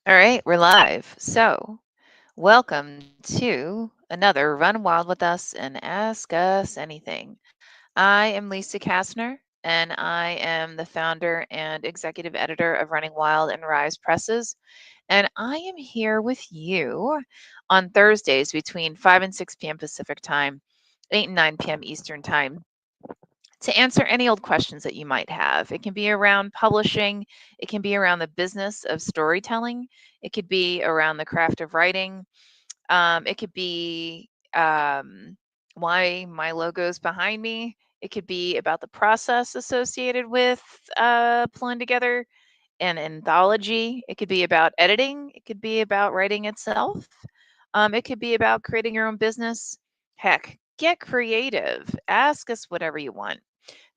All right, we're live. So, welcome to another Run Wild with Us and Ask Us Anything. I am Lisa Kastner, and I am the founder and executive editor of Running Wild and Rise Presses. And I am here with you on Thursdays between 5 and 6 p.m. Pacific Time, 8 and 9 p.m. Eastern Time to answer any old questions that you might have. It can be around publishing, it can be around the business of storytelling, it could be around the craft of writing, it could be why my logo's behind me. It could be about the process associated with pulling together an anthology. It could be about editing. It could be about writing itself. It could be about creating your own business. Heck, get creative. Ask us whatever you want.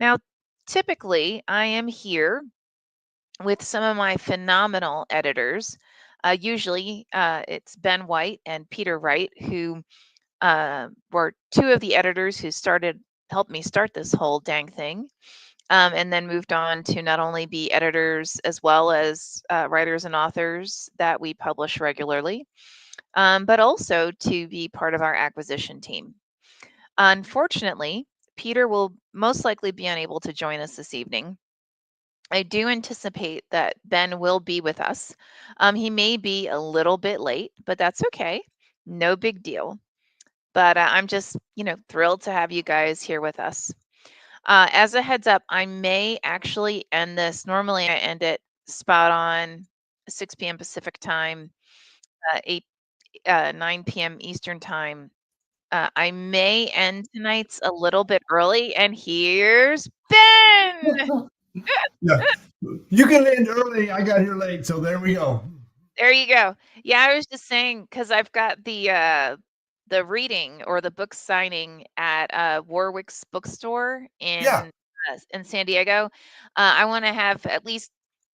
Now, typically, I am here with some of my phenomenal editors. Usually, it's Ben White and Peter Wright, who were two of the editors who helped me start this whole dang thing, and then moved on to not only be editors as well as writers and authors that we publish regularly, but also to be part of our acquisition team. Unfortunately, Peter will most likely be unable to join us this evening. I do anticipate that Ben will be with us. He may be a little bit late, but that's okay. No big deal. But I'm just, thrilled to have you guys here with us. As a heads up, I may actually end this. Normally, I end it spot on 6 p.m. Pacific time, 9 p.m. Eastern time. I may end tonight's a little bit early, and here's Ben. Yeah, you can end early. I got here late, so there we go. There you go. Yeah, I was just saying because I've got the reading or the book signing at Warwick's bookstore Yeah, in San Diego. I want to have at least,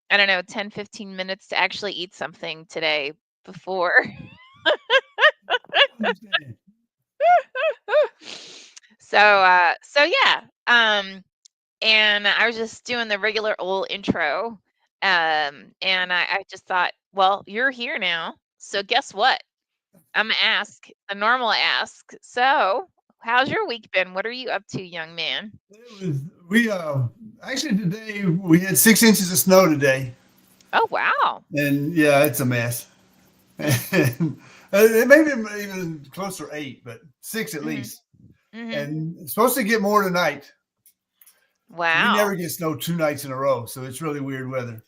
I don't know, 10, 15 minutes to actually eat something today before. I understand. So yeah. And I was just doing the regular old intro. And I just thought, well, you're here now. So guess what? I'm gonna ask a normal ask. So, how's your week been? What are you up to, young man? It was we actually today we had 6 inches of snow today, Oh, wow. and yeah, it's a mess. Mm, And it may be even closer to 8, but 6 at mhm, least. mhm. And it's supposed to get more tonight. We never Wow. get snow 2 nights in a row, so it's really weird weather.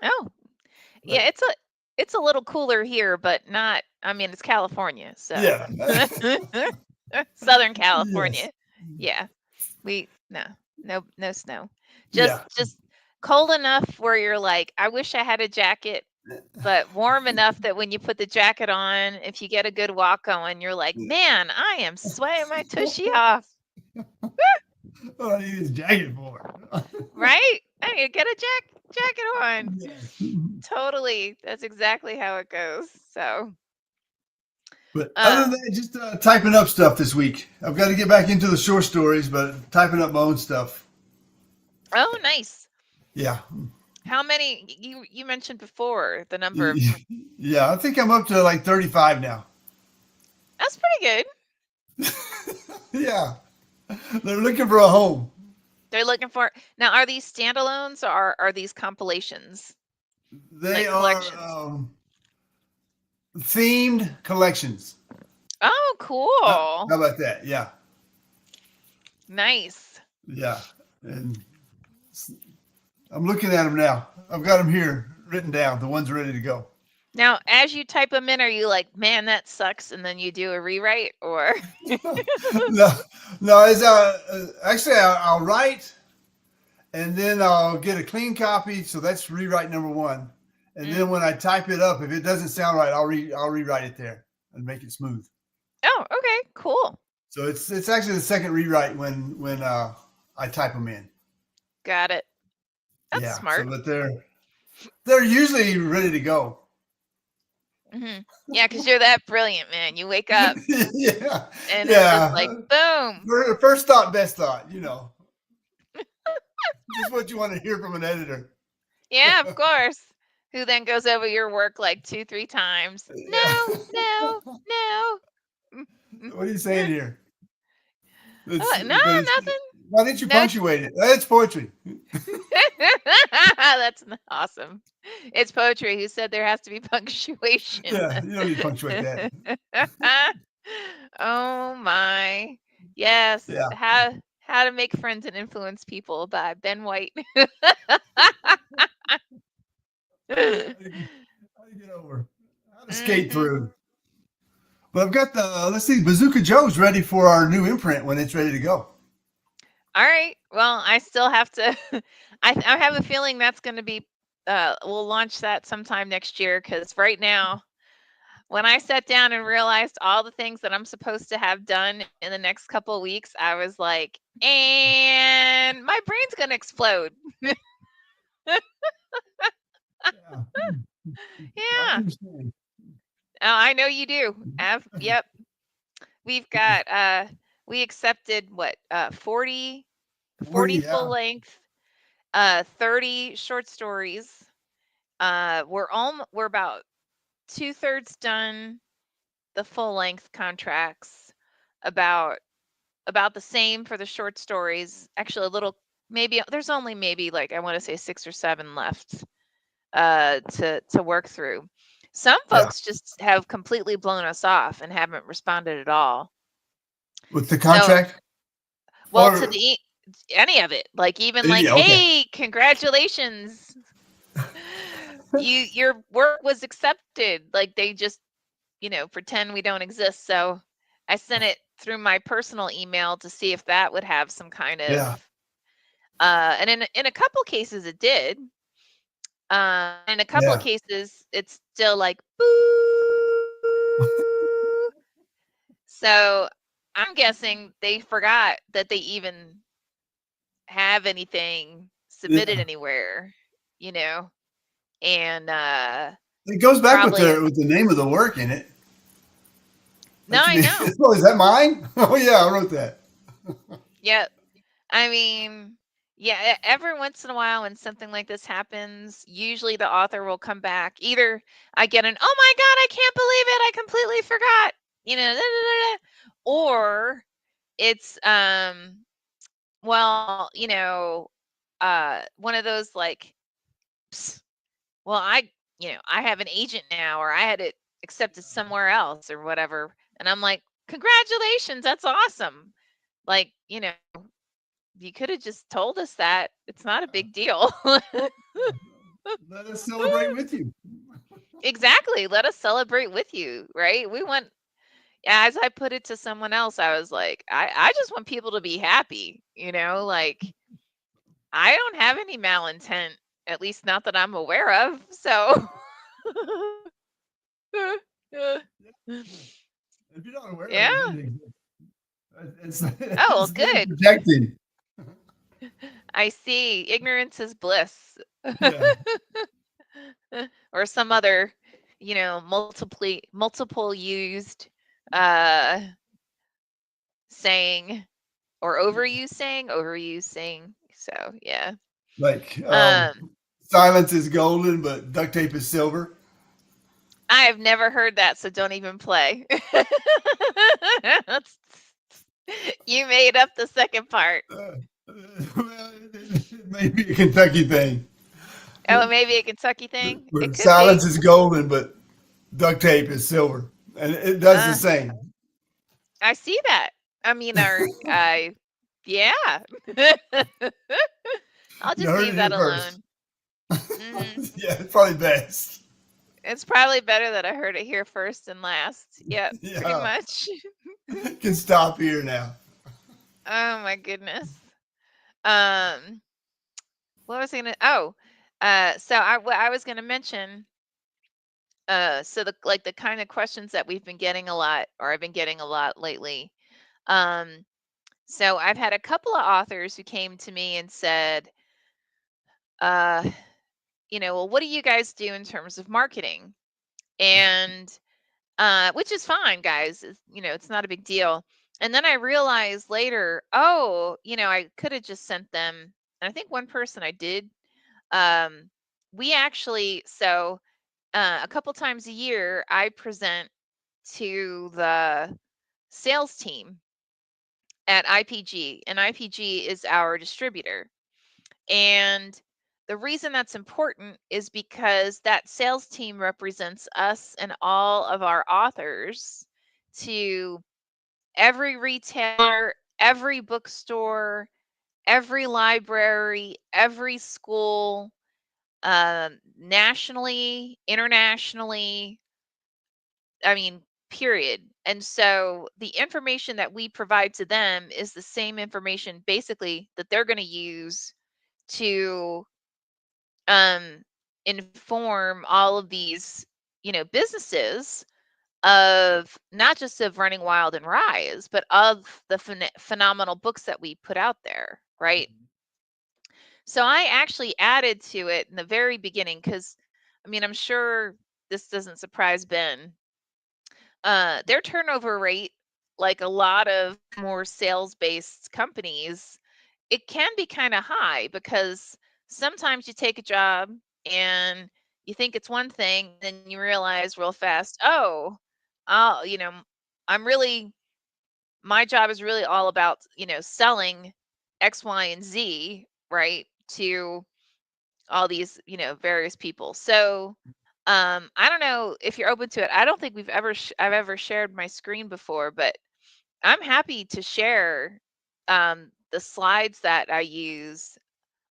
Oh, yeah, But it's a little cooler here, but not, I mean, it's California, so yeah, Southern yes, California. Yeah. No, no snow. yeah. Just cold enough where you're like, I wish I had a jacket, but warm enough that when you put the jacket on, if you get a good walk going, you're like, man, I am sweating my tushy off, What I need this jacket for. right? I need to get a jacket on. Yes. Totally. That's exactly how it goes. So, But other than um, that, just typing up stuff this week. I've got to get back into the short stories, but typing up my own stuff. oh, nice. Yeah. How many you mentioned before the number of Yeah, I think I'm up to like 35 now. that's pretty good. Yeah. They're looking for a home. They're looking for now. Are these standalones or are these compilations They like are collections? themed collections. Oh, How cool. about that? Yeah. Nice. Yeah. And I'm looking at them now. I've got them here written down, the ones ready to go. Now, as you type them in, are you like, man, that sucks, and then you do a rewrite, or No, no. Actually, I'll write and then I'll get a clean copy. So that's rewrite number one. And then mm. when I type it up, if it doesn't sound right, I'll rewrite it there and make it smooth. Oh, okay, cool, So it's actually the second rewrite when I type them in. got it. That's Yeah. So smart. but they're usually ready to go. Yeah, because you're that brilliant, man. You wake up Yeah. and it's just Yeah. like, boom. First thought, best thought. Just what you want to hear from an editor. Yeah, of course. who then goes over your work like 2-3 times. Yeah. No, no, no. What are you saying here? No, But it's, nothing. why didn't you No, punctuate it? That's poetry. that's awesome. It's poetry. Who said there has to be punctuation? Yeah, you don't need to punctuate that. Oh my. Yes. Yeah. How to Make Friends and Influence People by Ben White. How to get over? How to skate Hmm. through? But I've got let's see, Bazooka Joe's ready for our new imprint when it's ready to go. All right. Well, I still have to. I have a feeling that's going to be. We'll launch that sometime next year because right now, when I sat down and realized all the things that I'm supposed to have done in the next couple of weeks, I was like, and my brain's going to explode. Yeah, I Yeah. understand. I know you do. Yep. We've got we accepted what 40 40, full yeah. length 30 short stories. We're about 2/3 done the full length contracts. About the same for the short stories. Actually, a little maybe there's only maybe like I want to say 6 or 7 left to work through. Some Yeah. folks just have completely blown us off and haven't responded at all. With the So, contract? well, to Or, the any of it, like even like, yeah, okay. hey, congratulations, your work was accepted. Like they just pretend we don't exist. So I sent it through my personal email to see if that would have some kind of Yeah. and in a couple cases it did. In a couple of Yeah. cases it's still like boo. So I'm guessing they forgot that they even have anything submitted Yeah. anywhere, you know, and It goes back probably with the name of the work in it. no, That to I me, know. oh, is that mine? Oh yeah, I wrote that. Yeah, I mean, yeah, every once in a while when something like this happens, usually the author will come back. Either I get an, oh my God, I can't believe it, I completely forgot, da, da, da, da, or it's, well, one of those like, "Psst, well, I have an agent now, or I had it accepted somewhere else or whatever. And I'm like, congratulations, that's awesome. Like, you could have just told us that. It's not a big deal. Let us celebrate with you. Exactly. Let us celebrate with you, right? We want, as I put it to someone else, I was like, I just want people to be happy, like I don't have any malintent, at least not that I'm aware of. So, If you're not aware of yeah. it, it doesn't exist. It's, Oh, well, it's them good. projecting. I see. Ignorance is bliss. Yeah. Or some other, multiple used uh saying or overused saying. So, yeah. Like Um silence is golden, but duct tape is silver. I have never heard that, so don't even play. You made up the second part. Well, it may be a Kentucky thing. Oh, maybe a Kentucky thing? Where It could silence be. is golden, but duct tape is silver, and it does the Uh, same. I see that. I mean, yeah. I'll You just heard leave it that here first. alone. Hmm. Yeah, it's probably best. It's probably better that I heard it here first and last. Yep, pretty Yeah, much. can stop here now. Oh my goodness. Um, what was I gonna? Oh, so what I was gonna mention. So the kind of questions that we've been getting a lot, or I've been getting a lot lately. Um, so I've had a couple of authors who came to me and said, uh, well, what do you guys do in terms of marketing? And which is fine, guys. It's not a big deal. And then I realized later, oh, I could have just sent them. And I think one person I did. Um, we actually, a couple times a year, I present to the sales team at IPG, and IPG is our distributor. And the reason that's important is because that sales team represents us and all of our authors to every retailer, every bookstore, every library, every school, nationally, internationally, I mean, period. And so the information that we provide to them is the same information basically that they're going to use to um, inform all of these, businesses of not just of Running Wild and Rise, but of the phenomenal books that we put out there, right? Mhm. So I actually added to it in the very beginning because, I mean, I'm sure this doesn't surprise Ben. Their turnover rate, like a lot of more sales based companies, it can be kind of high because sometimes you take a job and you think it's one thing, then you realize real fast, oh, I'll, I'm really, my job is really all about, selling X, Y, and Z, right, to all these, various people. So, I don't know if you're open to it. I don't think I've ever shared my screen before, but I'm happy to share the slides that I use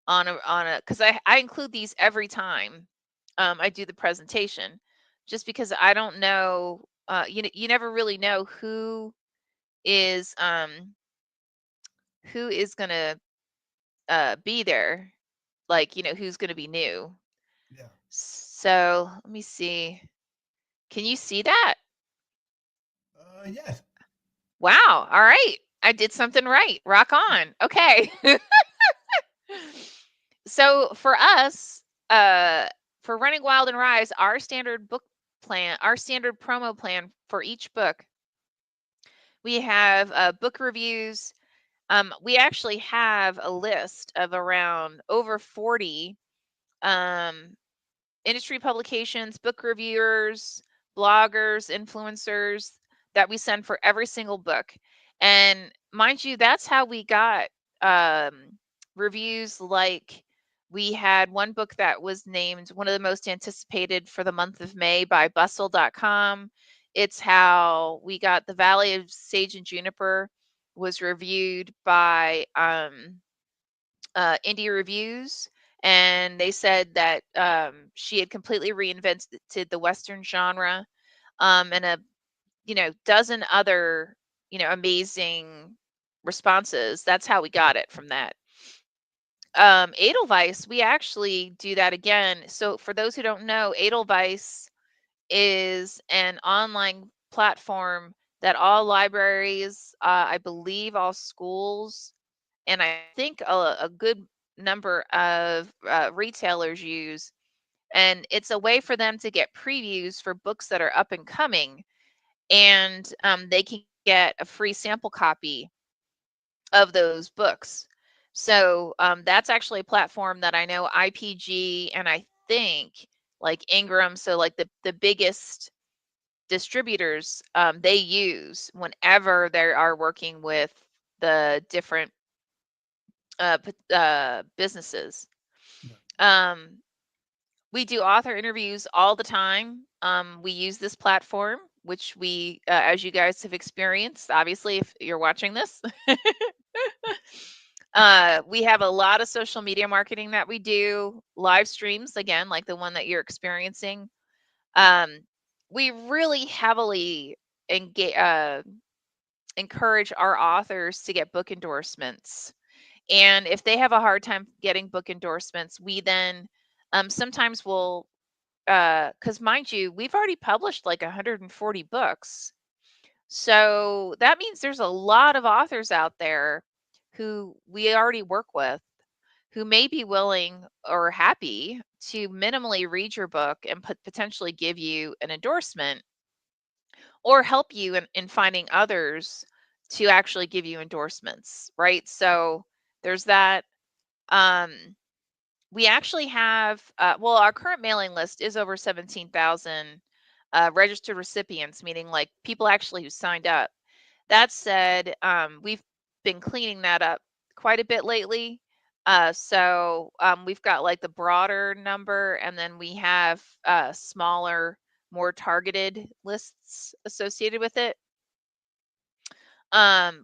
on a because I include these every time I do the presentation, just because I don't know, you never really know is um who is gonna be there, like, who's gonna be new. Yeah. So let me see. Can you see that? Yes. Wow. All right. I did something right. Rock on. Okay. So for us, uh, for Running Wild and Rise, our standard promo plan for each book, we have book reviews. We actually have a list of around over 40 um, industry publications, book reviewers, bloggers, influencers that we send for every single book. And mind you, that's how we got um, reviews. Like, we had one book that was named one of the most anticipated for the month of May by bustle.com. It's how we got The Valley of Sage and Juniper was reviewed by indie reviews, and they said that she had completely reinvented the Western genre, and a dozen other amazing responses. That's how we got it from that. Edelweiss, we actually do that again. So for those who don't know, Edelweiss is an online platform that all libraries, I believe all schools, and I think a good number of retailers use. And it's a way for them to get previews for books that are up and coming, and they can get a free sample copy of those books. So that's actually a platform that I know IPG and I think like Ingram, so like the biggest distributors, they use whenever they are working with the different businesses. Yeah. Um, we do author interviews all the time. We use this platform, which as you guys have experienced, obviously, if you're watching this, we have a lot of social media marketing that we do, live streams, again, like the one that you're experiencing. Um, we really heavily encourage our authors to get book endorsements. And if they have a hard time getting book endorsements, we then sometimes will, because mind you, we've already published like 140 books. So that means there's a lot of authors out there who we already work with who may be willing or happy to minimally read your book and potentially give you an endorsement or help you in finding others to actually give you endorsements, right? So there's that. Um, we actually have, well, our current mailing list is over 17,000 registered recipients, meaning like people actually who signed up. That said, we've been cleaning that up quite a bit lately. We've got like the broader number, and then we have smaller, more targeted lists associated with it.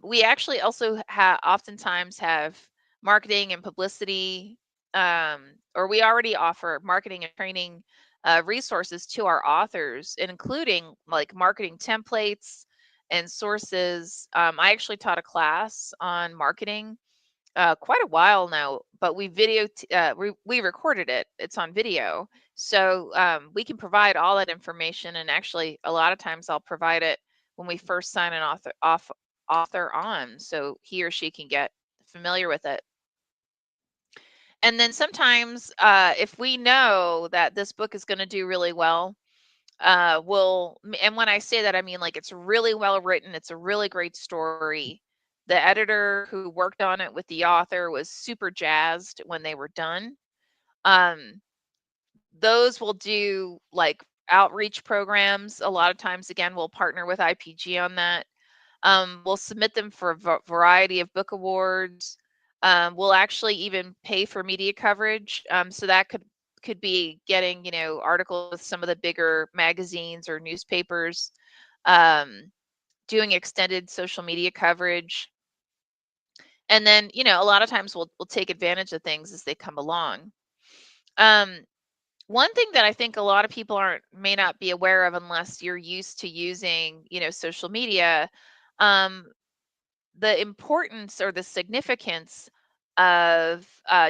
We actually also oftentimes have marketing and publicity, or we already offer marketing and training resources to our authors, including like marketing templates and sources. I actually taught a class on marketing quite a while now, but we recorded it. It's on video, so we can provide all that information. And actually, a lot of times I'll provide it when we first sign an author on, so he or she can get familiar with it. And then sometimes, if we know that this book is going to do really well, and when I say that, I mean like it's really well written, it's a really great story. The editor who worked on it with the author was super jazzed when they were done. Um, those will do like outreach programs. A lot of times, again, we'll partner with IPG on that. We'll submit them for a variety of book awards. We'll actually even pay for media coverage. So that could be getting, articles with some of the bigger magazines or newspapers, um, doing extended social media coverage. And then, a lot of times we'll take advantage of things as they come along. Um, One thing that I think a lot of people may not be aware of unless you're used to using, social media, um, the importance or the significance of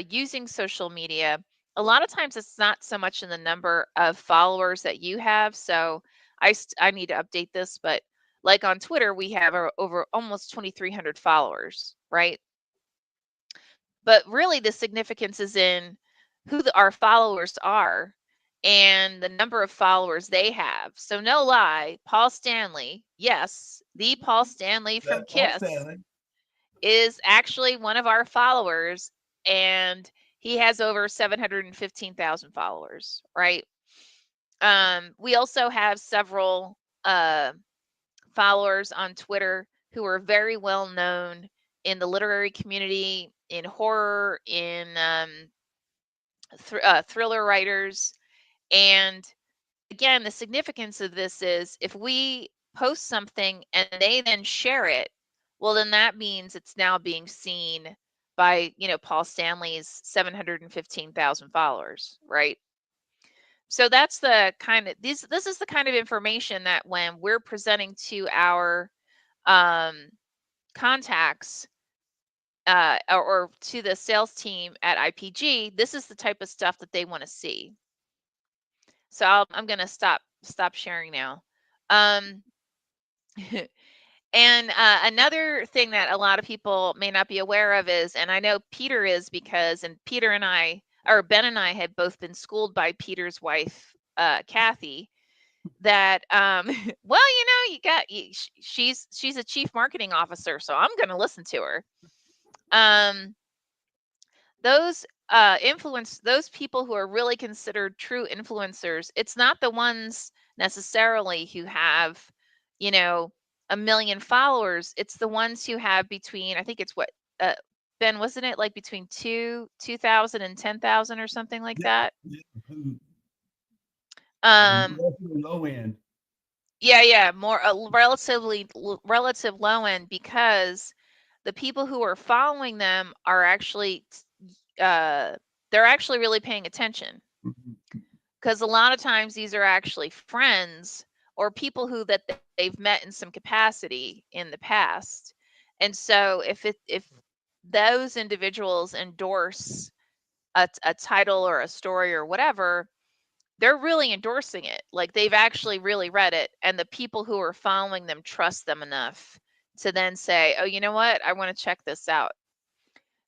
using social media. A lot of times it's not so much in the number of followers that you have. So I need to update this, but like on Twitter, we have over almost 2,300 followers, right? But really, the significance is in our followers are and the number of followers they have. So, no lie, Paul Stanley, yes, the Paul Stanley from That Paul Kiss, Stanley. is actually one of our followers, and he has over 715,000 followers, right? We also have several followers on Twitter who are very well known in the literary community, in horror, in thriller writers. And again, the significance of this is if we post something and they then share it, well, then that means it's now being seen by, Paul Stanley's 715,000 followers, right? So that's the kind of this is the kind of information that when we're presenting to our um, contacts, or to the sales team at IPG, this is the type of stuff that they want to see. So I'm going to stop sharing now. Um, and another thing that a lot of people may not be aware of is, and I know Peter is, because, and Peter and I, or Ben and I, had both been schooled by Peter's wife, Kathy, that well, she's a chief marketing officer, so I'm going to listen to her. Um, those people who are really considered true influencers, it's not the ones necessarily who have, you know, a million followers. It's the ones who have between, I think it's what, uh, Ben, wasn't it like between 2,000 and 10,000 or something like Yeah, that? yeah. Um, Low end. yeah, more relative low end, because the people who are following them are actually uh they're actually really paying attention, Mhm. because a lot of times these are actually friends or people who that they've met in some capacity in the past. And so if those individuals endorse a title or a story or whatever, they're really endorsing it. Like they've actually really read it, and the people who are following them trust them enough to then say, "Oh, you know what? I want to check this out."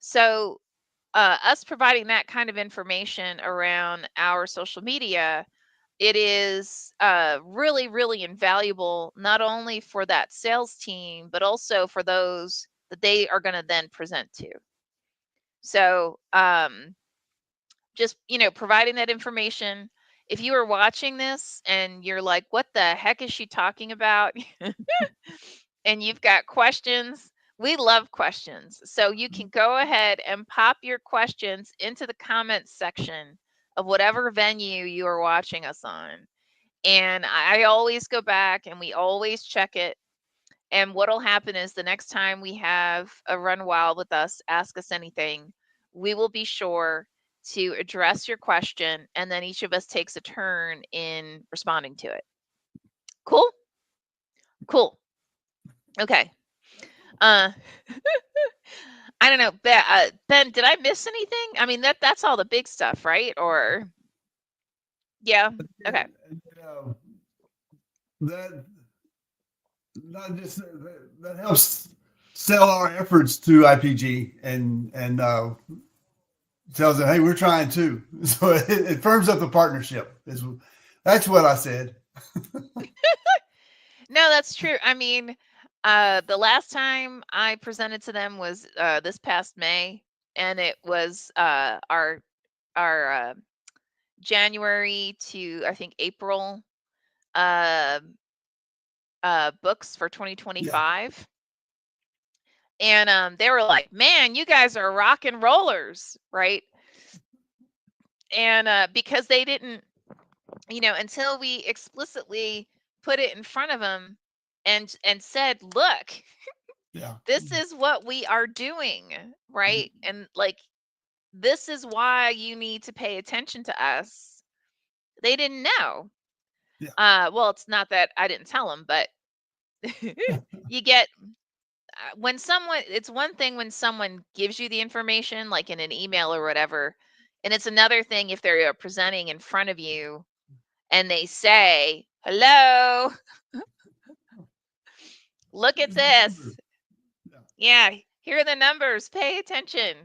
So, us providing that kind of information around our social media, it is really, really invaluable, not only for that sales team, but also for those that they are going to then present to. So, just, providing that information. If you are watching this and you're like, what the heck is she talking about? And you've got questions, we love questions. So you can go ahead and pop your questions into the comments section of whatever venue you are watching us on. And I always go back and we always check it. And what'll happen is the next time we have a Run Wild with us, Ask Us Anything, we will be sure to address your question, and then each of us takes a turn in responding to it. Cool? Cool. Okay. Uh I don't know, Ben, did I miss anything? I mean, that's all the big stuff, right? Or yeah. Okay. Yeah, that not just that helps sell our efforts to IPG and tells them, hey, we're trying too. So it firms up the partnership. That's what I said. No, that's true. I mean, the last time I presented to them was this past May, and it was our January to I think April uh, books for Yeah. 2025. And they were like, "Man, you guys are rock and rollers, right?" And because they didn't, until we explicitly put it in front of them and said, "Look, Yeah. this is what we are doing, right?" And like, this is why you need to pay attention to us. They didn't know. Yeah. Well, it's not that I didn't tell them, but you get when someone, it's one thing when someone gives you the information like in an email or whatever, and it's another thing if they're presenting in front of you and they say, "Hello, look at Here's the number. this. Yeah. Yeah, here are the numbers. Pay attention."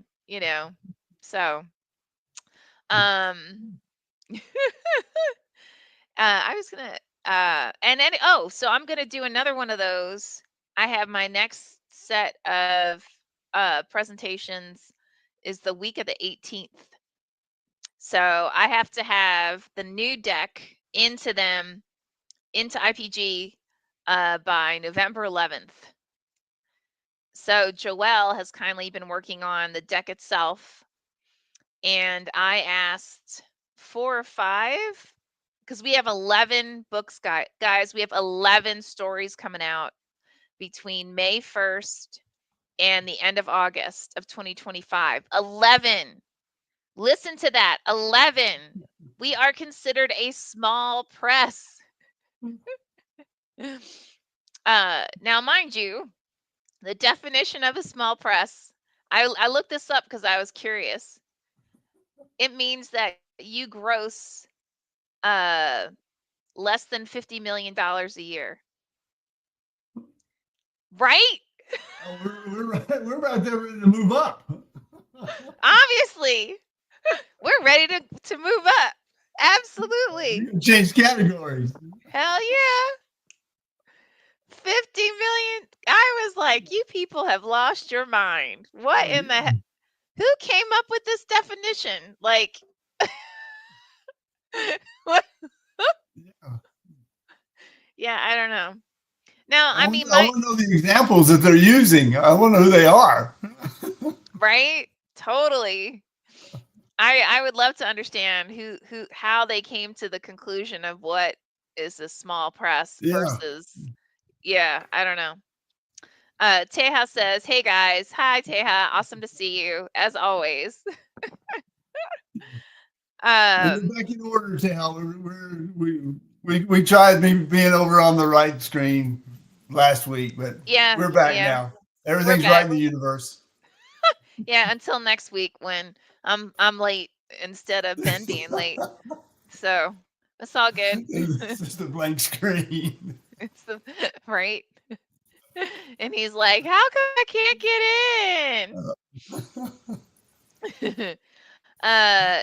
So um I was gonna and then so I'm gonna do another one of those. I have my next set of presentations is the week of the 18th. So I have to have the new deck into IPG by November 11th. So Joelle has kindly been working on the deck itself, and I asked 4 or 5 because we have 11 books, guys. We have 11 stories coming out between May 1st and the end of August of 2025. 11. Listen to that. 11. We are considered a small press. Now, mind you, the definition of a small press, I looked this up because I was curious. It means that you gross uh, less than $50 million a year. Right? Oh, we're right there ready to move up. Obviously, we're ready to move up. Absolutely. Change categories. Hell yeah. 50 million. I was like, you people have lost your mind. What Oh, in the yeah. heck? Who came up with this definition? Like, what? Yeah. Yeah, I don't know. Now, I I want, mean, I want to know the examples that they're using. I want to know who they are. right? Totally. I would love to understand how they came to the conclusion of what is a small press Yeah. versus, yeah, I don't know. Teja says, "Hey guys, hi Teja, awesome to see you as always." And we're um, back in order, Tal. We tried being over on the right screen last week, but yeah, we're back yeah, now. we're Everything's right back. in the universe. Yeah, until next week when I'm late instead of Ben being late. So it's all good. It's just a blank screen. It's the right. And he's like, "How come I can't get in?"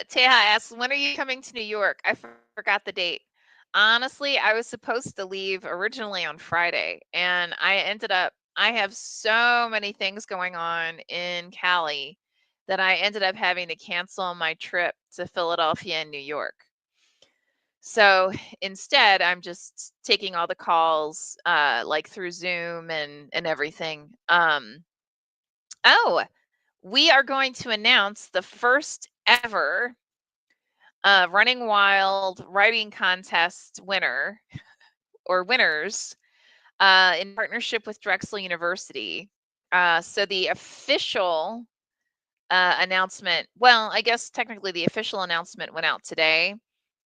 Teja asks, "When are you coming to New York?" I forgot the date. Honestly, I was supposed to leave originally on Friday, and I have so many things going on in Cali that I ended up having to cancel my trip to Philadelphia and New York. So instead, I'm just taking all the calls like through Zoom and everything. Oh, we are going to announce the first ever Running Wild writing contest winner or winners in partnership with Drexel University. So the official announcement, well, I guess technically the official announcement went out today,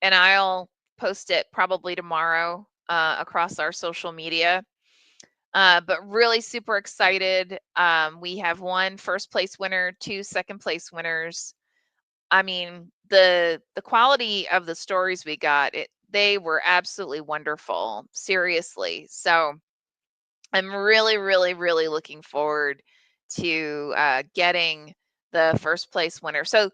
and I'll post it probably tomorrow across our social media. But really super excited. We have one first place winner, two second place winners. I mean, the quality of the stories we got, they were absolutely wonderful. Seriously. So I'm really, really, really looking forward to getting the first place winner. So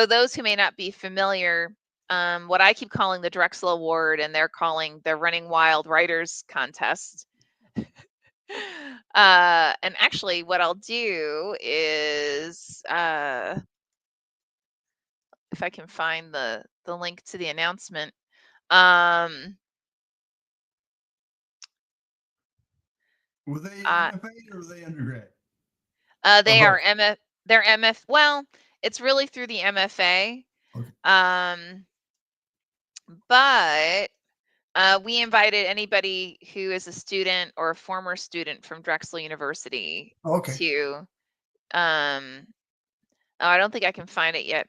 those who may not be familiar, what I keep calling the Drexel Award, and they're calling the Running Wild Writers Contest. And actually, what I'll do is, if I can find the link to the announcement. Were they Uh, MFA or were they undergrad? Or they are both? they're MF. Well, it's really through the MFA. Okay. But we invited anybody who is a student or a former student from Drexel University Okay. to. Oh, I don't think I can find it yet,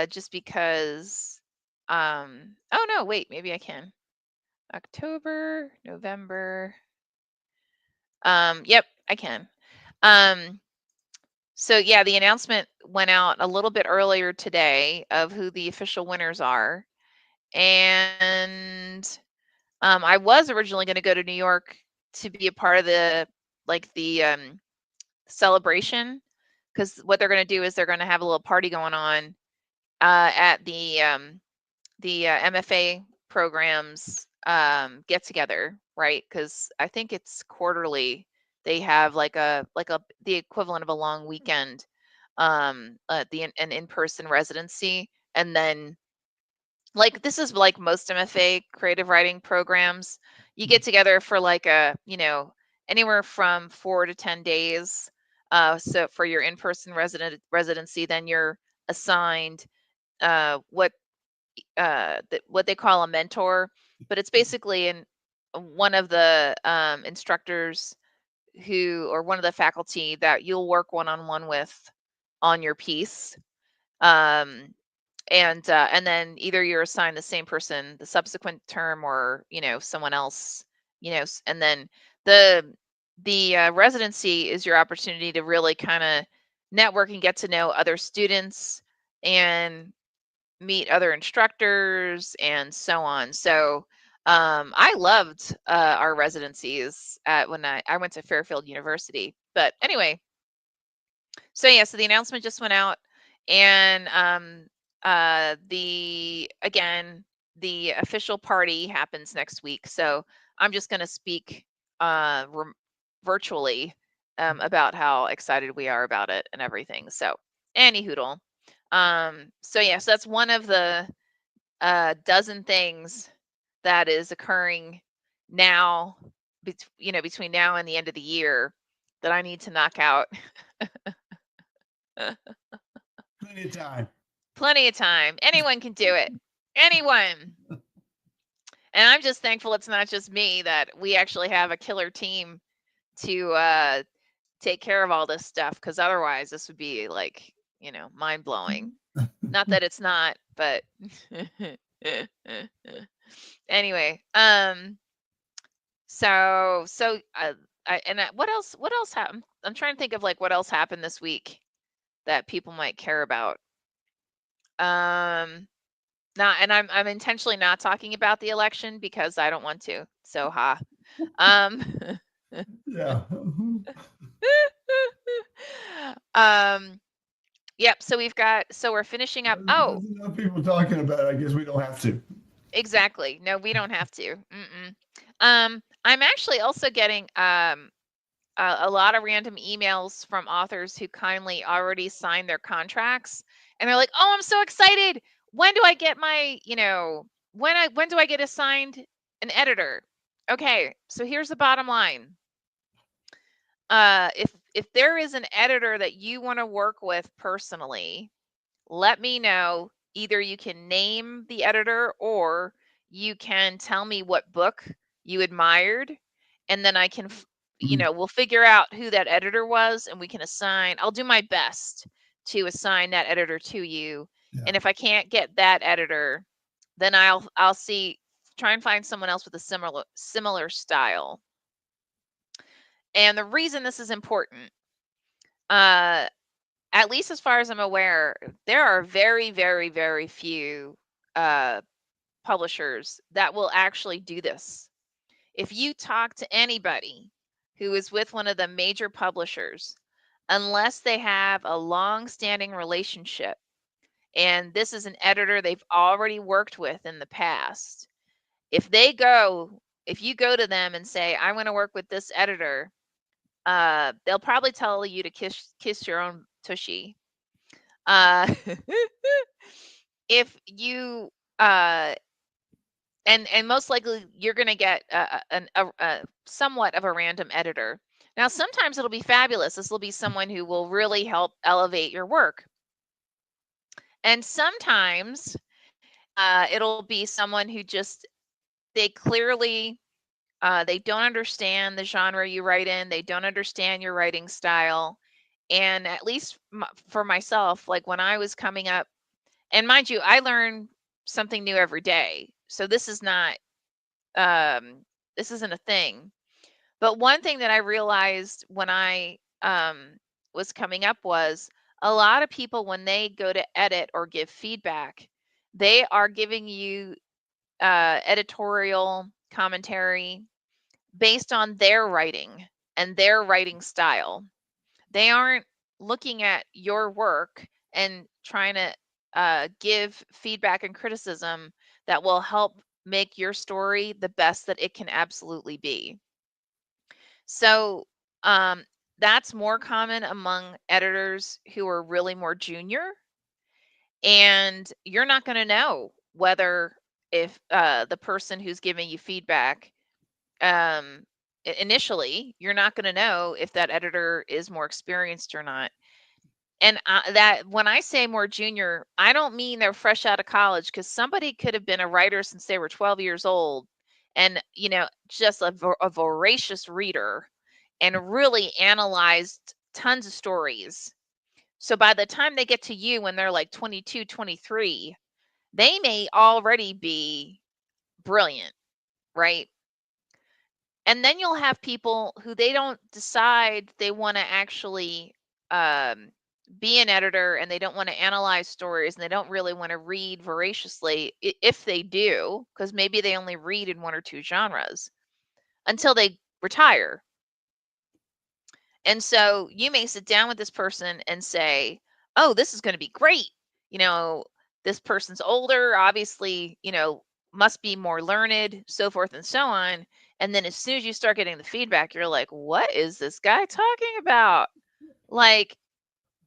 just because. Oh no, wait, maybe I can. October, November. Yep, I can. So yeah, the announcement went out a little bit earlier today of who the official winners are. And I was originally going to go to New York to be a part of the celebration, because what they're going to do is they're going to have a little party going on at the MFA programs get together, right? Because I think it's quarterly. They have like the equivalent of a long weekend, an in-person residency, and then like this is like most MFA creative writing programs. You get together for like anywhere from 4 to 10 days. So for your in-person residency, then you're assigned what they call a mentor, but it's basically one of the instructors or one of the faculty that you'll work one-on-one with on your piece. And then either you're assigned the same person the subsequent term, or someone else, and then the residency is your opportunity to really kind of network and get to know other students and meet other instructors and so on. So I loved our residencies when I went to Fairfield University. But anyway, so yeah, so the announcement just went out, and the official party happens next week. So I'm just going to speak virtually about how excited we are about it and everything. So any hoodle. So yeah, so that's one of the dozen things that is occurring now, between now and the end of the year, that I need to knock out. Plenty of time. Plenty of time. Anyone can do it. Anyone. And I'm just thankful it's not just me, that we actually have a killer team to take care of all this stuff, because otherwise this would be like, mind blowing. Not that it's not, but anyway, what else happened? I'm trying to think of like what else happened this week that people might care about. Not, and I'm intentionally not talking about the election because I don't want to. So um Yeah. yep, so we're finishing up. There's enough people talking about it. I guess we don't have to. Exactly. No, we don't have to. I'm actually also getting a lot of random emails from authors who kindly already signed their contracts, and they're like, "Oh, I'm so excited. When do I get my, when do I get assigned an editor?" Okay, so here's the bottom line. If there is an editor that you want to work with personally, let me know. Either you can name the editor or you can tell me what book you admired, and then I can, we'll figure out who that editor was and we can assign. I'll do my best to assign that editor to you. Yeah. And if I can't get that editor, then I'll try and find someone else with a similar style. And the reason this is important, at least as far as I'm aware, there are very, very, very few publishers that will actually do this. If you talk to anybody who is with one of the major publishers, unless they have a long-standing relationship, and this is an editor they've already worked with in the past, if you go to them and say, "I want to work with this editor," they'll probably tell you to kiss your own tushy. If you and most likely you're going to get a somewhat of a random editor. Now, sometimes it'll be fabulous. This will be someone who will really help elevate your work. And sometimes it'll be someone who they clearly, they don't understand the genre you write in. They don't understand your writing style. And at least for myself, like when I was coming up, and mind you, I learn something new every day. So this isn't a thing. But one thing that I realized when I was coming up was a lot of people, when they go to edit or give feedback, they are giving you editorial commentary based on their writing and their writing style. They aren't looking at your work and trying to give feedback and criticism that will help make your story the best that it can absolutely be. So that's more common among editors who are really more junior. And you're not going to know whether, if the person who's giving you feedback, initially, you're not going to know if that editor is more experienced or not. And that when I say more junior, I don't mean they're fresh out of college, because somebody could have been a writer since they were 12 years old and, just a voracious reader and really analyzed tons of stories. So by the time they get to you when they're like 22, 23, they may already be brilliant, right? And then you'll have people who they don't decide they want to actually be an editor, and they don't want to analyze stories, and they don't really want to read voraciously, if they do, because maybe they only read in one or two genres until they retire. And so you may sit down with this person and say, "Oh, this is going to be great. This person's older, obviously, must be more learned, so forth and so on." And then as soon as you start getting the feedback, you're like, "What is this guy talking about? Like,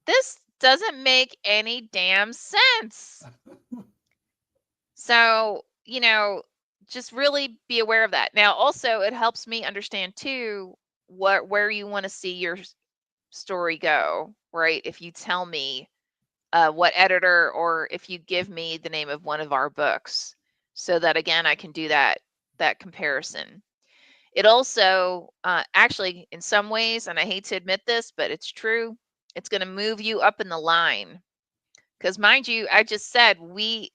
this doesn't make any damn sense." So, just really be aware of that. Now, also, it helps me understand too where you want to see your story go, right? If you tell me what editor, or if you give me the name of one of our books, so that again I can do that comparison. It also actually, in some ways, and I hate to admit this, but it's true, it's going to move you up in the line, because mind you, I just said we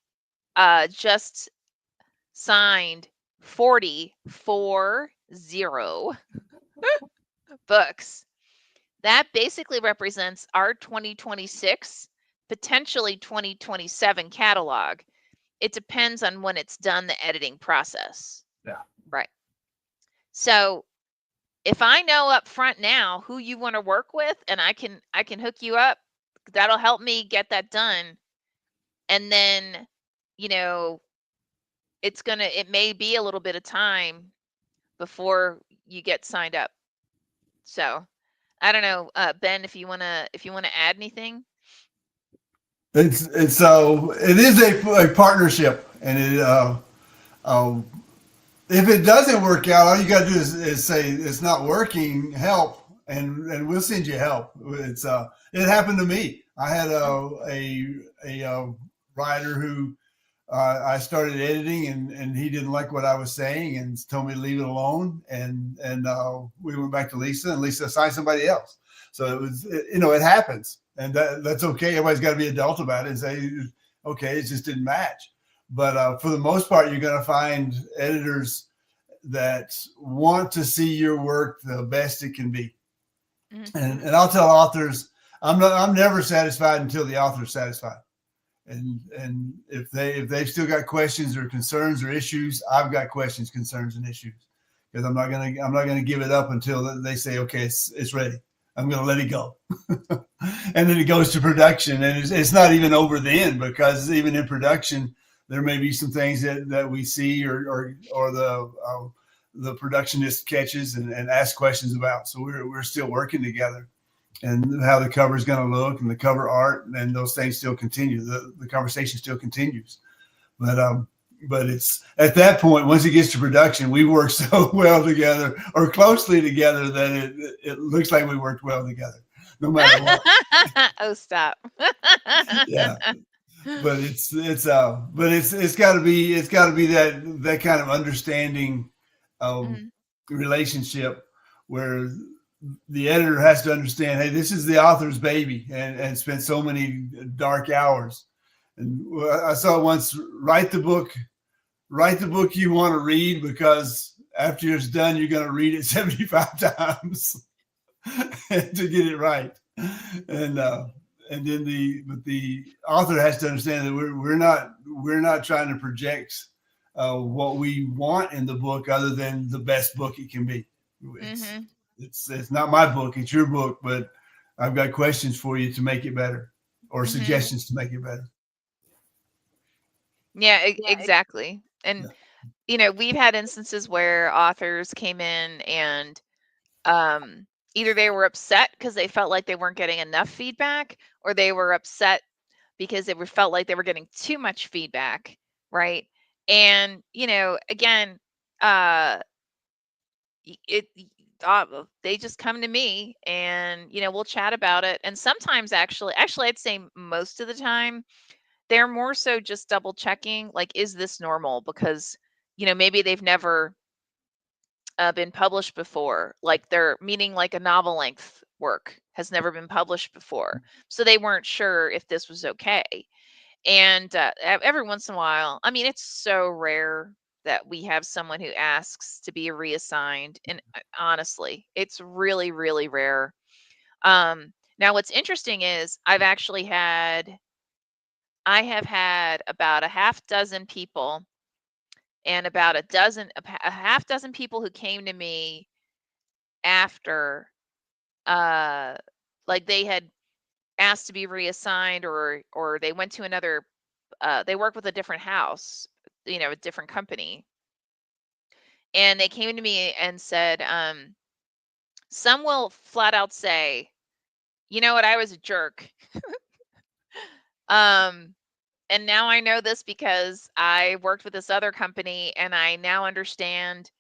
just signed 40 books. That basically represents our 2026, potentially 2027 catalog. It depends on when it's done, the editing process. Yeah. Right. So if I know up front now who you want to work with, and I can hook you up, that'll help me get that done. And then, it may be a little bit of time before you get signed up. So I don't know, Ben, if you wanna add anything. It's so it is a partnership, and um, if it doesn't work out, all you got to do is say it's not working. Help, and we'll send you help. It happened to me. I had Mm, a writer who I started editing, and he didn't like what I was saying and told me to leave it alone. And we went back to Lisa, and Lisa assigned somebody else. So it happens, and that's okay. Everybody's got to be adult about it and say, okay, it just didn't match. But for the most part, you're going to find editors that want to see your work the best it can be. And mhm, I'll tell authors, I'm never satisfied until the author's satisfied. And if they've still got questions or concerns or issues, I've got questions, concerns, and issues, because I'm not gonna give it up until they say, okay, it's ready. I'm gonna let it go. And then it goes to production, and it's not even over then, because even in production there may be some things that we see, or the productionist catches and asks questions about. So we're still working together, and how the cover is going to look, and the cover art, and those things still continue. The conversation still continues. But it's at that point, once it gets to production, we work so well together, or closely together, that it looks like we worked well together, no matter what. mhm. Oh, stop. Yeah, but it's got to be that kind of understanding, Mhm, relationship, where the editor has to understand, hey, this is the author's baby, and spent so many dark hours. And I saw it once: write the book you want to read, because after it's done, you're going to read it 75 times to get it right. And uh, and then the author has to understand that we're not trying to project what we want in the book, other than the best book it can be. It's mhm, it's not my book; it's your book, but I've got questions for you to make it better, or mhm. suggestions to make it better. Yeah, exactly. And, we've had instances where authors came in and, um, either they were upset because they felt like they weren't getting enough feedback, or they were upset because they felt like they were getting too much feedback, right? And, again, uh, they just come to me, and we'll chat about it. And sometimes, actually I'd say most of the time, they're more so just double checking, like, is this normal? Because maybe they've never been published before, like, they're meaning like a novel length work has never been published before, so they weren't sure if this was okay. And every once in a while, I mean, it's so rare that we have someone who asks to be reassigned. And honestly, it's really, really rare. Now, what's interesting is I have had about a half dozen people, and about a half dozen people who came to me after, uh, like, they had asked to be reassigned, or they went to another, they work with a different house, a different company. And they came to me and said, some will flat out say, you know what, I was a jerk. Um, and now I know this because I worked with this other company, and I now understand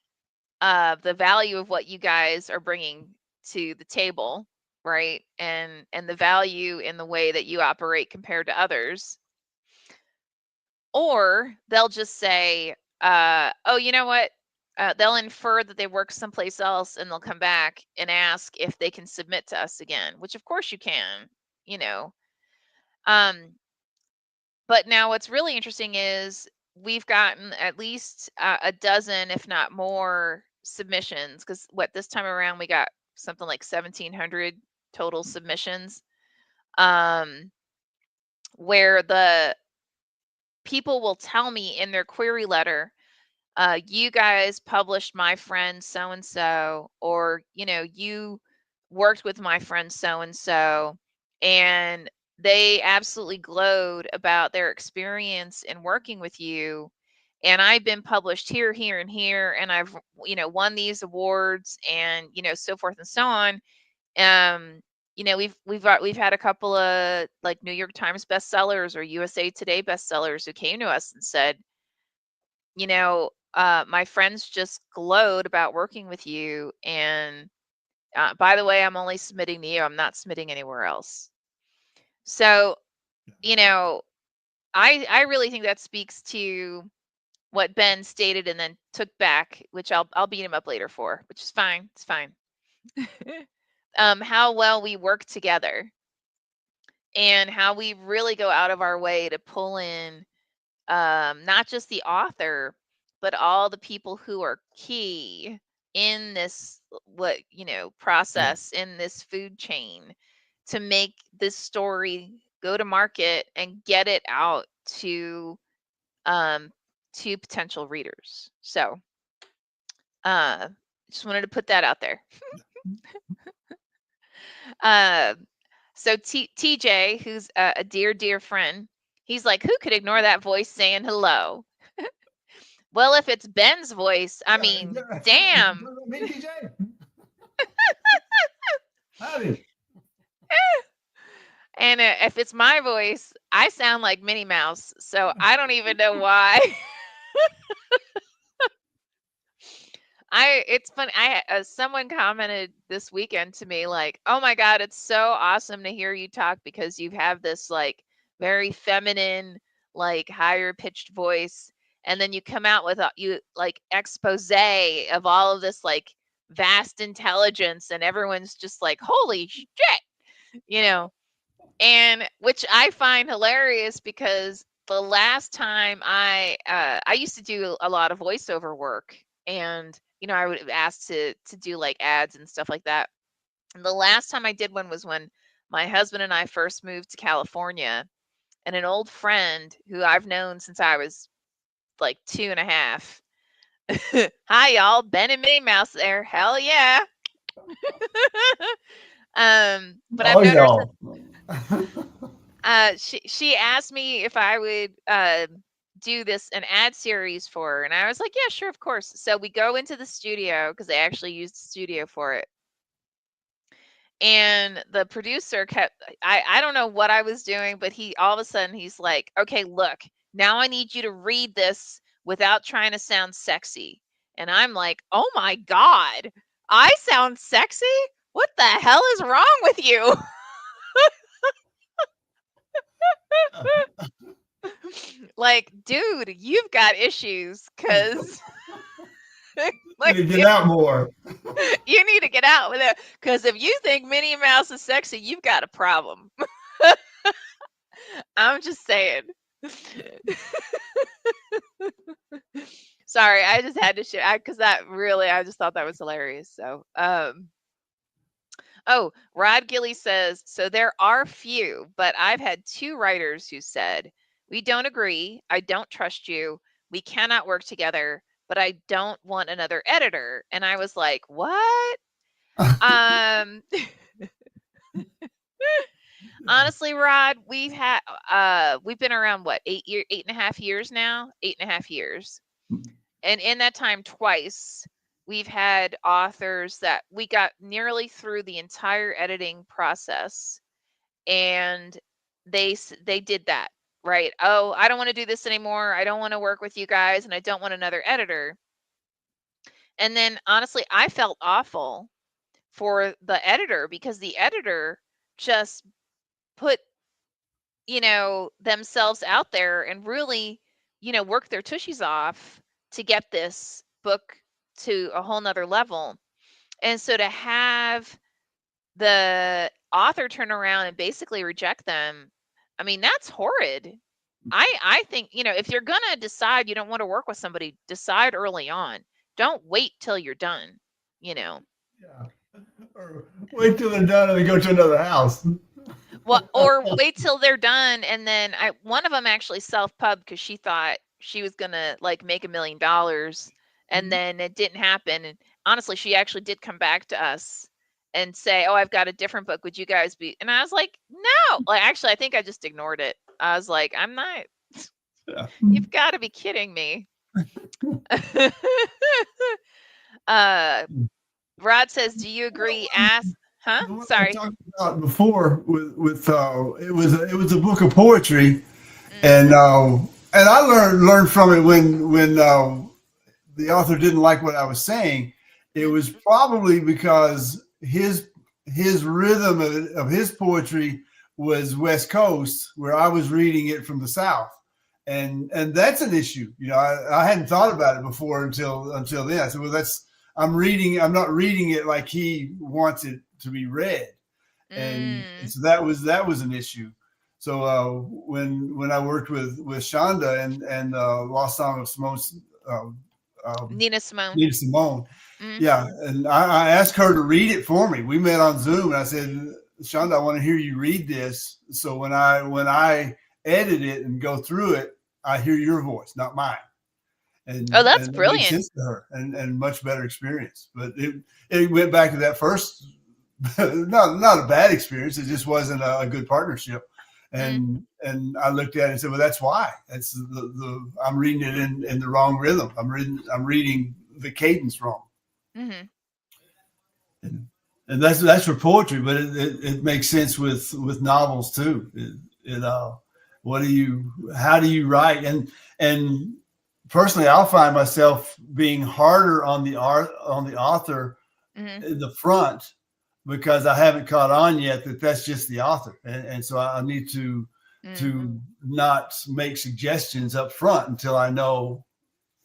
the value of what you guys are bringing to the table, right? And the value in the way that you operate compared to others. Or they'll just say, oh, you know what? They'll infer that they work someplace else, and they'll come back and ask if they can submit to us again, which of course you can, you know. Um, but now what's really interesting is we've gotten at least a dozen, if not more, submissions. Because what, this time around we got something like 1,700 total submissions, um, where the people will tell me in their query letter, you guys published my friend so and so, or you worked with my friend so and so, and they absolutely glowed about their experience in working with you. And I've been published here, here, and here, and I've won these awards, and so forth and so on. You know, we've had a couple of like New York Times bestsellers or USA Today bestsellers who came to us and said, you know, my friends just glowed about working with you, and by the way, I'm only submitting to you. I'm not submitting anywhere else. So, you know, I really think that speaks to what Ben stated and then took back, which I'll beat him up later for, which is fine. It's fine. How well we work together and how we really go out of our way to pull in not just the author, but all the people who are key in this process in this food chain to make this story go to market and get it out um, to potential readers. So just wanted to put that out there. uh, so TJ, who's a dear friend, he's like, who could ignore that voice saying hello? Well, if it's Ben's voice, I mean, damn. Me, TJ. Howdy. And if it's my voice, I sound like Minnie Mouse, so I don't even know why. It's funny. Someone commented this weekend to me like, "Oh my God, it's so awesome to hear you talk because you have this like very feminine, like higher pitched voice, and then you come out with you like expose of all of this like vast intelligence, and everyone's just like, holy shit, you know." And which I find hilarious because the last time I used to do a lot of voiceover work, and I would have asked to do like ads and stuff like that. And the last time I did one was when my husband and I first moved to California, and an old friend who I've known since I was like 2.5. Hi y'all, Ben and Minnie Mouse there. Hell yeah. But I've known her since she asked me if I would do an ad series for her, and I was like, yeah, sure, of course. So we go into the studio because they actually used the studio for it. And the producer I don't know what I was doing, but he all of a sudden he's like, okay, look, now I need you to read this without trying to sound sexy. And I'm like, oh my God, I sound sexy? What the hell is wrong with you? Like, dude, you've got issues because like You get out more. you need to get out with it. Because if you think Minnie Mouse is sexy, you've got a problem. I'm just saying. Sorry, I just had to share because I just thought that was hilarious. So, oh, Rod Gilly says, so there are few, but I've had 2 writers who said, we don't agree. I don't trust you. We cannot work together, but I don't want another editor. And I was like, what? Honestly, Rod, we've been around what, 8.5 years now? 8.5 years. And in that time, twice, we've had authors that we got nearly through the entire editing process, and they did that, right? Oh, I don't want to do this anymore. I don't want to work with you guys, and I don't want another editor. And then honestly, I felt awful for the editor because the editor just put themselves out there and really work their tushies off to get this book to a whole nother level. And so to have the author turn around and basically reject them, I mean, that's horrid. I think, if you're gonna decide you don't want to work with somebody, decide early on. Don't wait till you're done. Yeah. Or wait till they're done and then go to another house. Well, or wait till they're done, and then one of them actually self-pubbed because she thought she was gonna like make $1 million, and then it didn't happen. And honestly, she actually did come back to us and say, "Oh, I've got a different book. Would you guys be?" And I was like, "No." Like, actually, I think I just ignored it. I was like, "I'm not. Yeah. You've got to be kidding me." Rod says, "Do you agree? Ask." Huh? The one I Sorry. talked about before with it was a book of poetry, Mm, and I learned from it when the author didn't like what I was saying. It mm, was probably because his rhythm of his poetry was West Coast, where I was reading it from the South, and that's an issue. You know, I hadn't thought about it before until then. I said, well, that's I'm reading. I'm not reading it like he wants it to be read, and mm. so that was an issue. So when I worked with Shonda and Lost Song of Simone, uh, um, Nina Simone. Nina Simone, Mm, yeah, and I asked her to read it for me. We met on Zoom, and I said, Shonda, I want to hear you read this. So when I edit it and go through it, I hear your voice, not mine, oh, and that's and it made brilliant. sense to her, and much better experience. But it went back to that first, not a bad experience. It just wasn't a good partnership. Mm, And I looked at it and said, well, that's why. That's the I'm reading it in the wrong rhythm. I'm reading the cadence wrong. hmm And that's for poetry, but it makes sense with novels too. What do you how do you write? And personally, I'll find myself being harder on the author hmm in the front because I haven't caught on yet that that's just the author, and so I need mm. to not make suggestions up front until I know,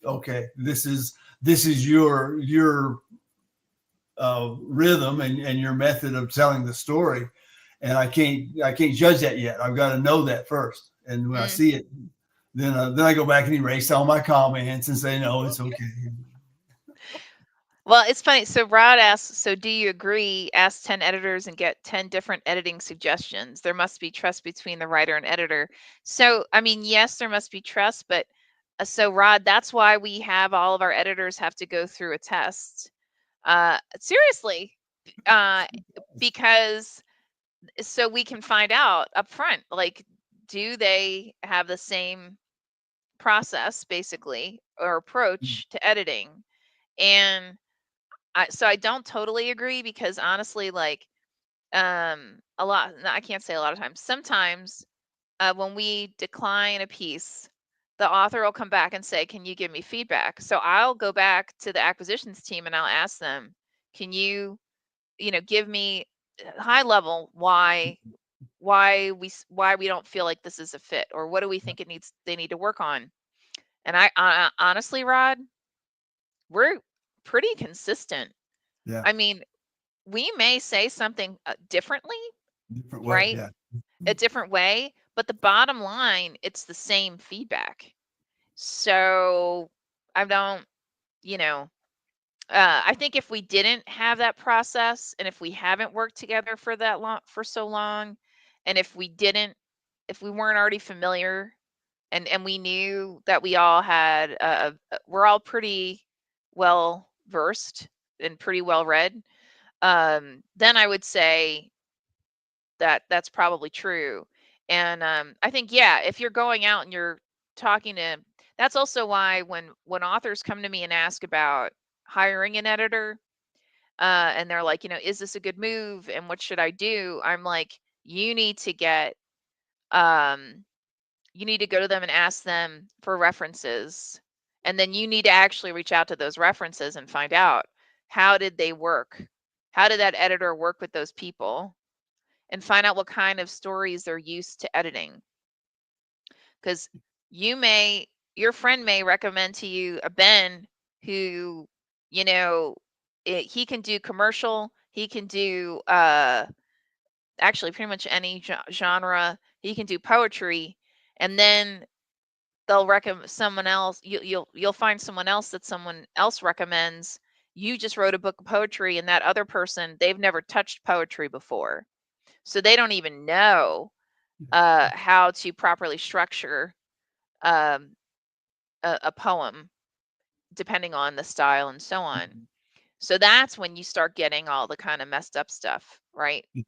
okay, this is your rhythm and your method of telling the story, and I can't judge that yet. I've got to know that first, and when I Mm. see it, then I go back and erase all my comments and say no, it's okay. Well, it's funny. So Rod asks, so do you agree? Ask 10 editors and get 10 different editing suggestions. There must be trust between the writer and editor. So, I mean, yes, there must be trust, but so Rod, that's why we have all of our editors have to go through a test. Seriously, uh, because so we can find out up front, like, do they have the same process basically or approach to editing? And so I don't totally agree because honestly, like, a lot, no, I can't say a lot of times. Sometimes when we decline a piece, the author will come back and say, "Can you give me feedback?" So I'll go back to the acquisitions team and I'll ask them, "Can you, give me high level why we don't feel like this is a fit, or what do we think they need to work on?" And I honestly, Rod, we're pretty consistent. Yeah, I mean, we may say something differently, different way. right? Yeah, A different way, but the bottom line, it's the same feedback. So I don't, you know, I think if we didn't have that process and if we haven't worked together for that long, for so long, and if we weren't already familiar and we knew that we all had, we're all pretty well versed and pretty well read, then I would say that that's probably true. And I think, yeah, if you're going out and you're talking to, that's also why when authors come to me and ask about hiring an editor, and they're like, is this a good move and what should I do? I'm like, you need to get, um, you need to go to them and ask them for references. And then you need to actually reach out to those references and find out, how did they work? How did that editor work with those people? And find out what kind of stories they're used to editing. Because your friend may recommend to you a Ben who, you know, he can do commercial, he can do actually pretty much any genre, he can do poetry, and then they'll recommend someone else. You'll find someone else that someone else recommends. You just wrote a book of poetry, and that other person, they've never touched poetry before, so they don't even know how to properly structure um, a poem, depending on the style and so on. So that's when you start getting all the kind of messed up stuff, right? yeah.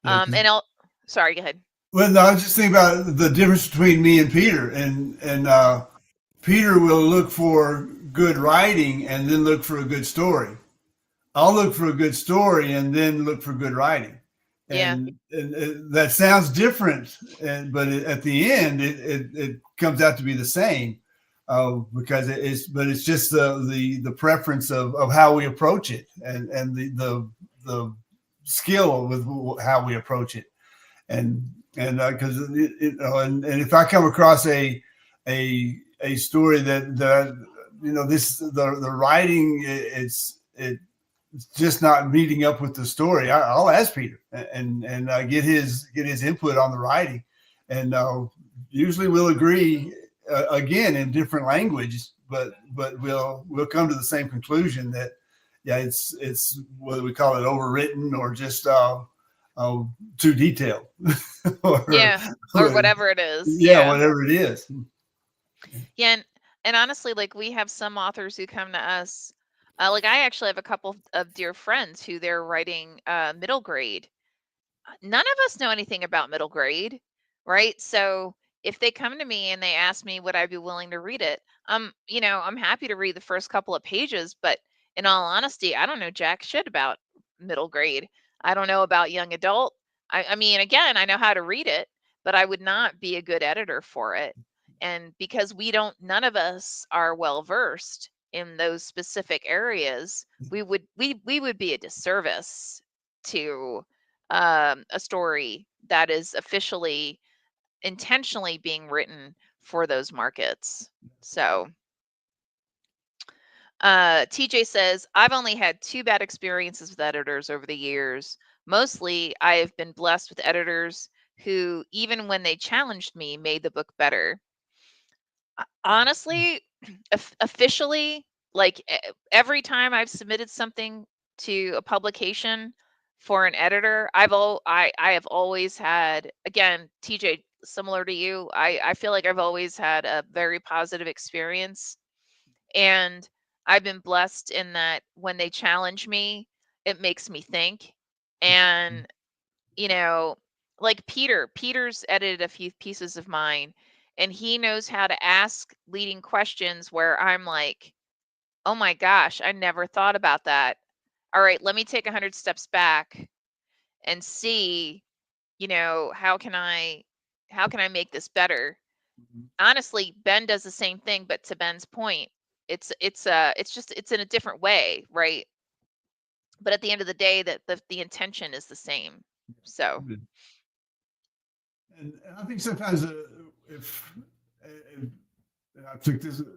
Because And sorry, go ahead. well, no, I was just thinking about the difference between me and Peter, and Peter will look for good writing and then look for a good story. I'll look for a good story and then look for good writing. Yeah. And that sounds different, but at the end, it comes out to be the same, because it's just the preference of how we approach it, and the skill with how we approach it, and because and if I come across a story that this the writing, it's just not meeting up with the story, I'll ask Peter and get his input on the writing, and usually we'll agree, again in different language, but we'll come to the same conclusion that it's whether we call it overwritten or just too detailed, or, or whatever it is. whatever it is. Yeah, and honestly, like, we have some authors who come to us. Like, I actually have a couple of dear friends who they're writing middle grade. None of us know anything about middle grade, right? So if they come to me and they ask me would I be willing to read it, I'm happy to read the first couple of pages, but in all honesty, I don't know jack shit about middle grade. I don't know about young adult. I mean, again, I know how to read it, but I would not be a good editor for it. And because none of us are well versed in those specific areas, we would be a disservice to a story that is officially intentionally being written for those markets. So TJ says, I've only had 2 bad experiences with editors over the years. Mostly I have been blessed with editors who, even when they challenged me, made the book better. Honestly, officially, like, every time I've submitted something to a publication for an editor, I have always had, again, TJ, similar to you, I feel like I've always had a very positive experience, and I've been blessed in that when they challenge me, it makes me think. And like Peter's edited a few pieces of mine, and he knows how to ask leading questions where I'm like, oh my gosh, I never thought about that. All right, let me take 100 steps back and see, how can I make this better? Honestly, Ben does the same thing, but to Ben's point, it's in a different way, right? But at the end of the day, that the intention is the same. So And I think sometimes if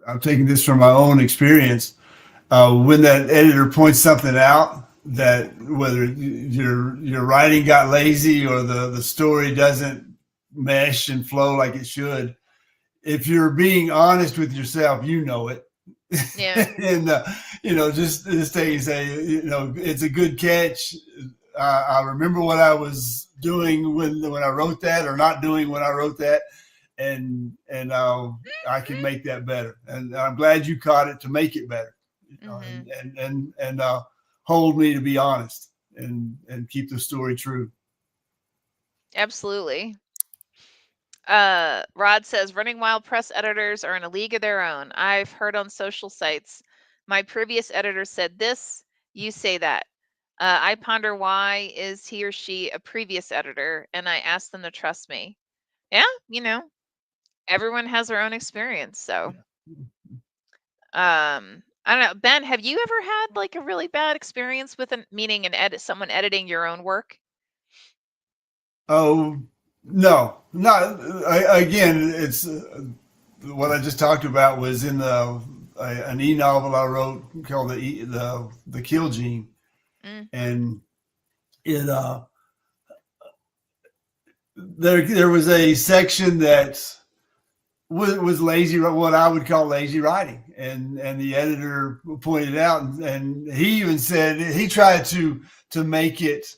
I'm taking this from my own experience, when that editor points something out, that whether your writing got lazy or the story doesn't mesh and flow like it should, if you're being honest with yourself, you know it. yeah. And just say, it's a good catch. I remember what I was doing when I wrote that, or not doing when I wrote that, and I can make that better. And I'm glad you caught it to make it better, and hold me to be honest and keep the story true. Absolutely. Rod says, Running Wild press editors are in a league of their own. I've heard on social sites, my previous editor said this, you say that. I ponder why is he or she a previous editor, and I ask them to trust me. Yeah, everyone has their own experience. So, I don't know. Ben, have you ever had like a really bad experience with someone editing your own work? Oh, no, not again. It's what I just talked about was in an e-novel I wrote called the Kill Gene, and it there was a section that was lazy, what I would call lazy writing, and the editor pointed out, and he even said he tried to make it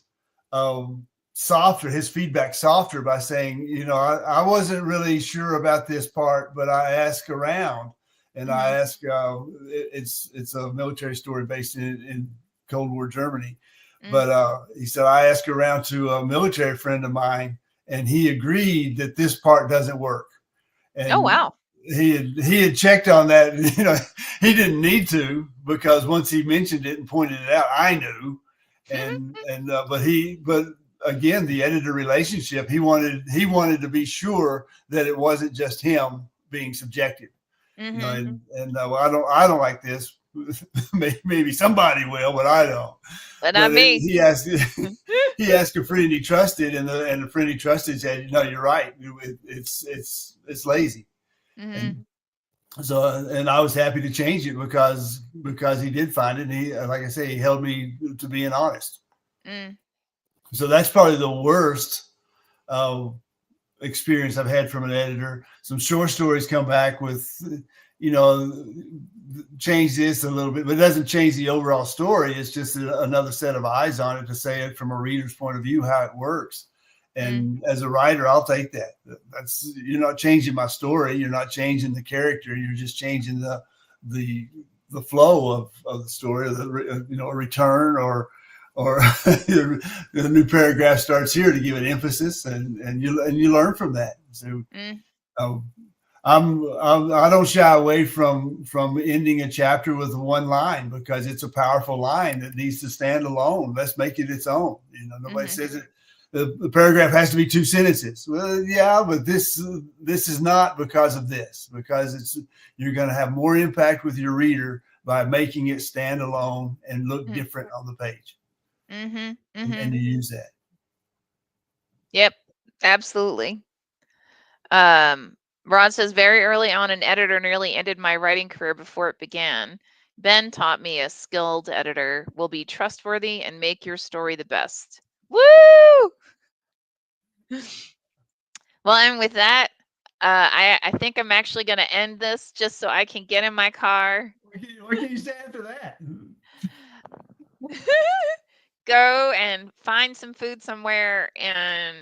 softer, his feedback softer, by saying, I wasn't really sure about this part, but I asked around, and I asked, it's a military story based in Cold War Germany, but he said, I asked around to a military friend of mine, and he agreed that this part doesn't work. And oh wow, he had checked on that, he didn't need to, because once he mentioned it and pointed it out, I knew. But again, the editor relationship, he wanted to be sure that it wasn't just him being subjective. Mm-hmm. I don't like this. Maybe somebody will, but I don't. But not me. He asked a friend he trusted, and the friend he trusted said, "No, you're right. It's lazy." Mm-hmm. And so, and I was happy to change it because he did find it. And he, like I say, he held me to being honest. Mm. So that's probably the worst experience I've had from an editor. Some short stories come back with, change this a little bit, but it doesn't change the overall story. It's just another set of eyes on it to say it from a reader's point of view, how it works. And as a writer, I'll take that. That's, you're not changing my story. You're not changing the character. You're just changing the flow of the story, a return or the new paragraph starts here to give it emphasis, and you learn from that. So I don't shy away from ending a chapter with one line, because it's a powerful line that needs to stand alone. Let's make it its own. Nobody says it. The paragraph has to be 2 sentences. Well, yeah, but this is not because of this, because you're going to have more impact with your reader by making it stand alone and look different on the page. And you use that. Yep, absolutely. Rod says, very early on, an editor nearly ended my writing career before it began. Ben taught me a skilled editor will be trustworthy and make your story the best. Woo! Well, and with that, I think I'm actually going to end this just so I can get in my car. What can you say after that? Go and find some food somewhere and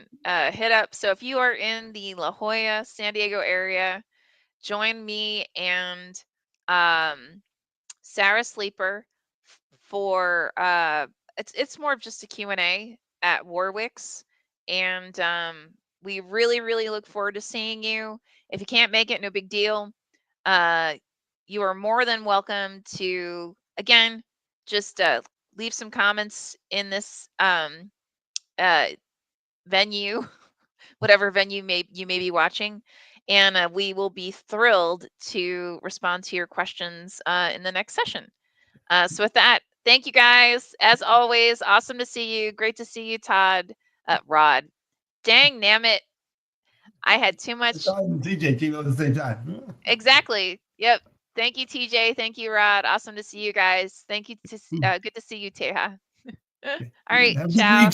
hit up. So if you are in the La Jolla, San Diego area, join me and Sarah Sleeper for it's more of just a Q&A at Warwick's, and we really look forward to seeing you. If you can't make it, no big deal. You are more than welcome to, again, just leave some comments in this venue, whatever venue you may be watching, and we will be thrilled to respond to your questions in the next session. So with that, thank you guys. As always, awesome to see you. Great to see you, Todd. Rod. Dang, damn it. I had too much. TJ came up at the same time. Exactly. Yep. Thank you, TJ. Thank you, Rod. Awesome to see you guys. Thank you. Good to see you, Teha. All right. Ciao.